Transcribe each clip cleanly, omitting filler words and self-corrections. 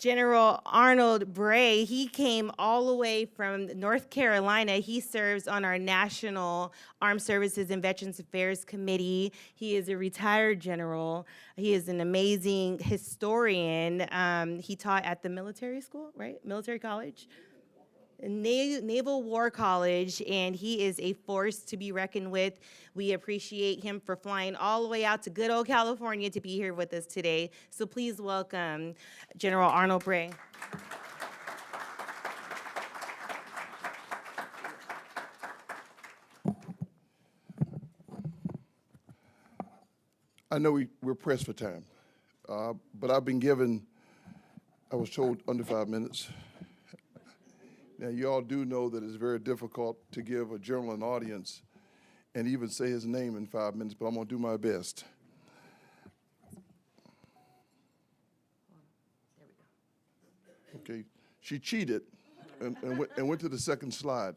General Arnold Bray, he came all the way from North Carolina. He serves on our National Armed Services and Veterans Affairs Committee. He is a retired general. He is an amazing historian. He taught at the military school, right? Military college? Naval War College, and he is a force to be reckoned with. We appreciate him for flying all the way out to good old California to be here with us today. So please welcome General Arnold Bray. I know we're pressed for time, but I've been given, I was told, under 5 minutes. Now, you all do know that it's very difficult to give a general an audience and even say his name in 5 minutes, but I'm going to do my best. Okay, she cheated and went to the second slide.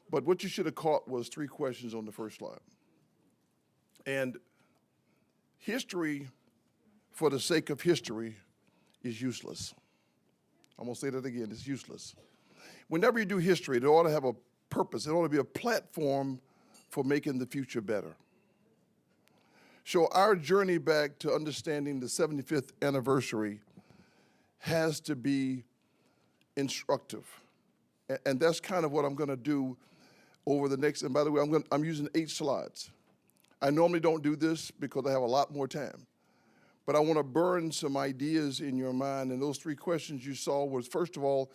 But what you should have caught was 3 questions on the first slide. And history, for the sake of history, is useless. I'm going to say that again, it's useless. Whenever you do history, it ought to have a purpose. It ought to be a platform for making the future better. So our journey back to understanding the 75th anniversary has to be instructive. And that's kind of what I'm going to do over the next, and by the way, I'm using 8 slides. I normally don't do this because I have a lot more time. But I want to burn some ideas in your mind, and those 3 questions you saw was, first of all,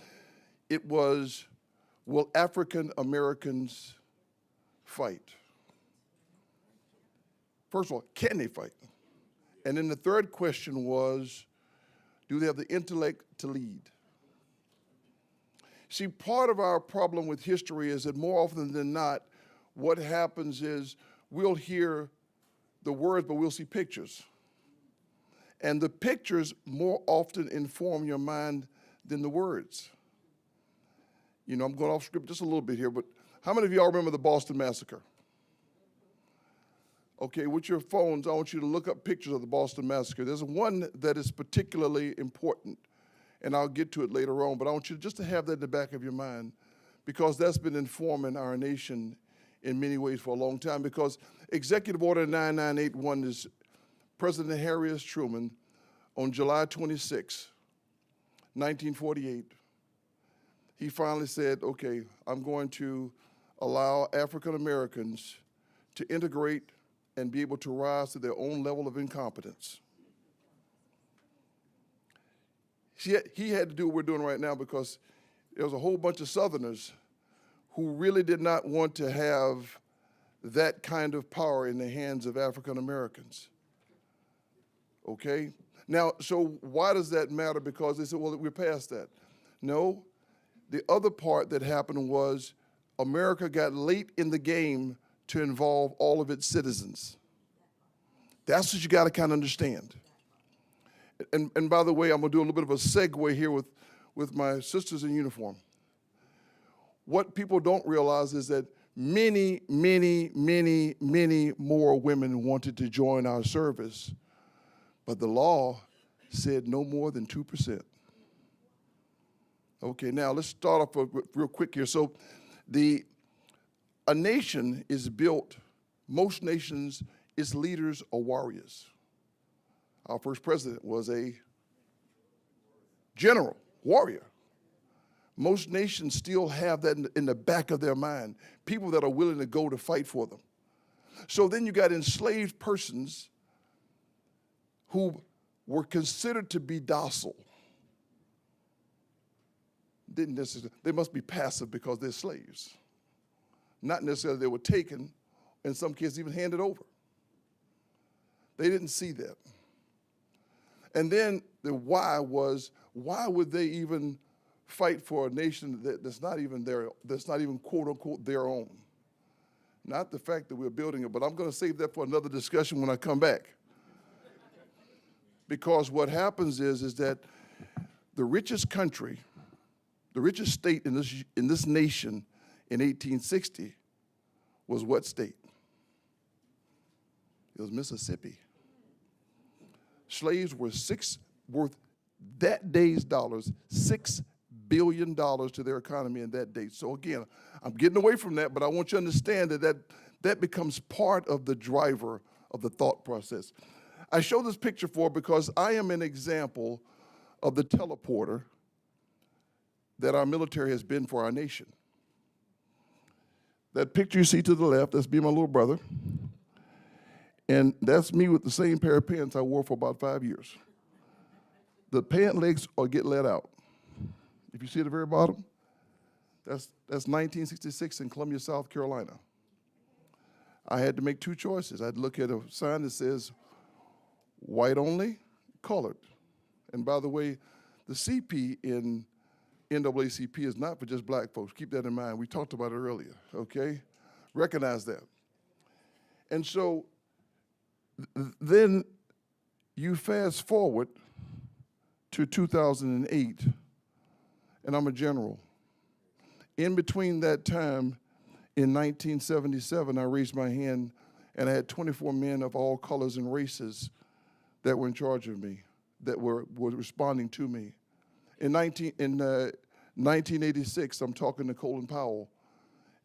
it was, will African Americans fight? First of all, can they fight? And then the third question was, do they have the intellect to lead? See, part of our problem with history is that more often than not, what happens is we'll hear the words, but we'll see pictures. And the pictures more often inform your mind than the words. You know, I'm going off script just a little bit here, but how many of y'all remember the Boston Massacre? Okay, with your phones, I want you to look up pictures of the Boston Massacre. There's one that is particularly important, and I'll get to it later on, but I want you just to have that in the back of your mind because that's been informing our nation in many ways for a long time, because Executive Order 9981 is President Harry S. Truman on July 26, 1948, he finally said, okay, I'm going to allow African Americans to integrate and be able to rise to their own level of incompetence. He had to do what we're doing right now because there was a whole bunch of Southerners who really did not want to have that kind of power in the hands of African Americans. Okay? Now, so why does that matter? Because they said, well, we're past that. No, the other part that happened was America got late in the game to involve all of its citizens. That's what you got to kind of understand. And by the way, I'm going to do a little bit of a segue here with my sisters in uniform. What people don't realize is that many, many, many, many more women wanted to join our service, but the law said no more than 2%. Okay, now let's start off real quick here. So a nation is built, most nations, its leaders are warriors. Our first president was a general, warrior. Most nations still have that in the back of their mind, people that are willing to go to fight for them. So then you got enslaved persons who were considered to be docile. Didn't necessarily, they must be passive because they're slaves. Not necessarily they were taken, in some cases even handed over. They didn't see that. And then the why was, why would they even fight for a nation that's not even quote unquote their own? Not the fact that we're building it, but I'm going to save that for another discussion when I come back. Because what happens is that the richest country, the richest state in this nation in 1860 was what state? It was Mississippi. Slaves were worth that day's dollars, $6 billion to their economy in that day. So again, I'm getting away from that, but I want you to understand that becomes part of the driver of the thought process. I show this picture because I am an example of the teleporter that our military has been for our nation. That picture you see to the left, that's me and my little brother. And that's me with the same pair of pants I wore for about 5 years. The pant legs get let out. If you see at the very bottom, that's 1966 in Columbia, South Carolina. I had to make two choices. I'd look at a sign that says white only, colored. And by the way, the CP in NAACP is not for just black folks. Keep that in mind. We talked about it earlier, okay? Recognize that. And so then you fast forward to 2008, and I'm a general. In between that time, in 1977, I raised my hand, and I had 24 men of all colors and races that were in charge of me, that were responding to me. In 1986, I'm talking to Colin Powell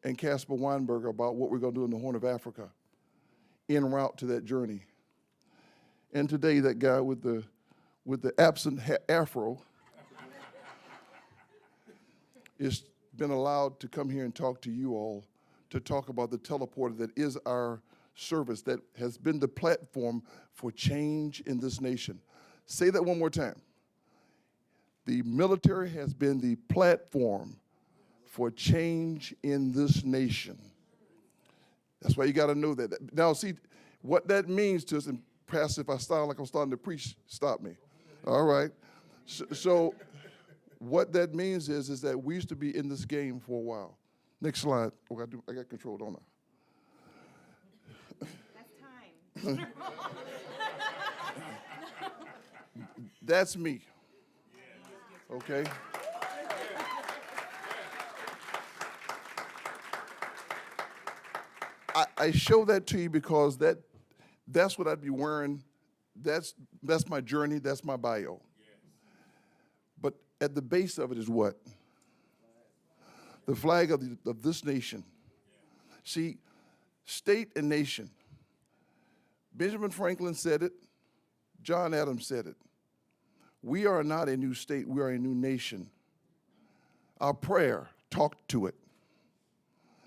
and Caspar Weinberger about what we're going to do in the Horn of Africa en route to that journey. And today, that guy with the absent afro has been allowed to come here and talk to you all, to talk about the teleporter that is our service, that has been the platform for change in this nation. Say that one more time. The military has been the platform for change in this nation. That's why you got to know that. Now, see, what that means to us, and Pastor, if I sound like I'm starting to preach, stop me. All right. So what that means is that we used to be in this game for a while. Next slide. Oh, I got control, don't I? That's time. That's me. Okay? I show that to you because that's what I'd be wearing. That's my journey. That's my bio. But at the base of it is what? The flag of this nation. See, state and nation. Benjamin Franklin said it. John Adams said it. We are not a new state. We are a new nation. Our prayer talked to it.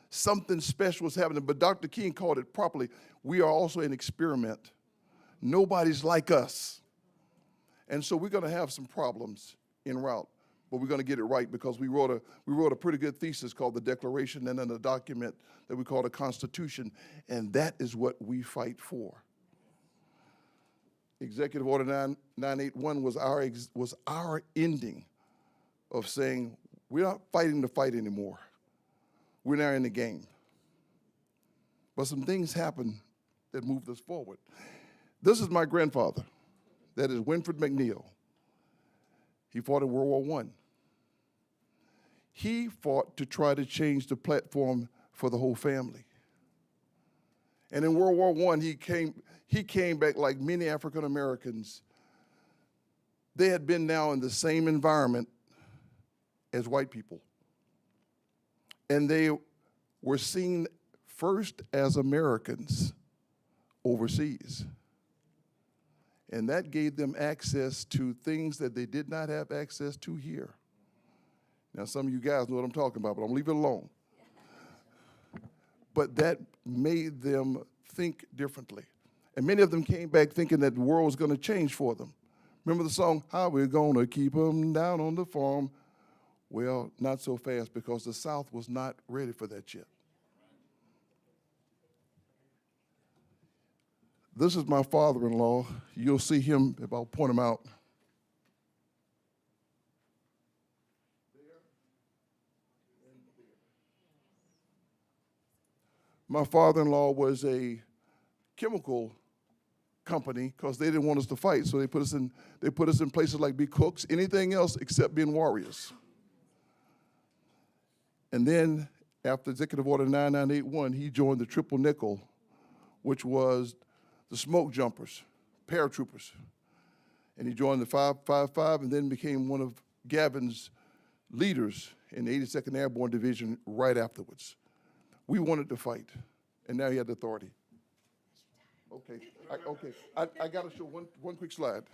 Something special was happening, but Dr. King called it properly. We are also an experiment. Nobody's like us. And so we're going to have some problems en route, but we're going to get it right because we wrote a pretty good thesis called the Declaration and then a document that we call the Constitution, and that is what we fight for. Executive Order 981 was our ending of saying we're not fighting the fight anymore. We're now in the game. But some things happened that moved us forward. This is my grandfather. That is Winfred McNeil. He fought in World War I. He fought to try to change the platform for the whole family. And in World War I, he came back like many African Americans. They had been now in the same environment as white people. And they were seen first as Americans overseas. And that gave them access to things that they did not have access to here. Now, some of you guys know what I'm talking about, but I'm going to leave it alone. But that made them think differently. And many of them came back thinking that the world was going to change for them. Remember the song, How We Gonna Keep 'Em Down on the Farm? Well, not so fast because the South was not ready for that yet. This is my father-in-law. You'll see him if I'll point him out. My father-in-law was a chemical company because they didn't want us to fight, so they put us in places like be cooks, anything else except being warriors. And then after Executive Order 9981, he joined the Triple Nickel, which was the smoke jumpers, paratroopers. and he joined the 555 and then became one of Gavin's leaders in the 82nd Airborne Division right afterwards. We wanted to fight, and now he had the authority. Okay, I got to show one quick slide.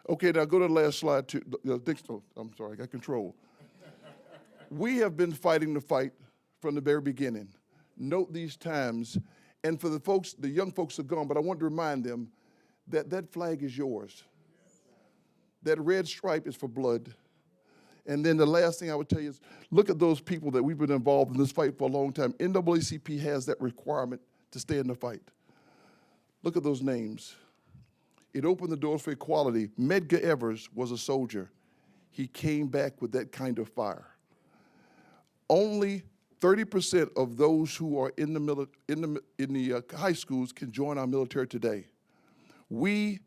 Okay, now go to the last slide. I'm sorry, I got control. We have been fighting the fight from the very beginning. Note these times, and for the young folks are gone, but I want to remind them that that flag is yours. That red stripe is for blood. And then the last thing I would tell you is, look at those people that we've been involved in this fight for a long time. NAACP has that requirement to stay in the fight. Look at those names. It opened the doors for equality. Medgar Evers was a soldier. He came back with that kind of fire. Only 30% of those who are in the high schools can join our military today. We,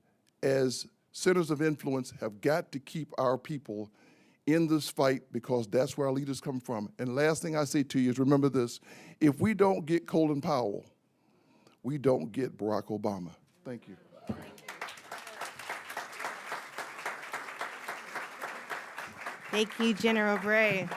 as centers of influence, have got to keep our people in this fight because that's where our leaders come from. And last thing I say to you is remember this: if we don't get Colin Powell, we don't get Barack Obama. Thank you. Thank you, General Bray.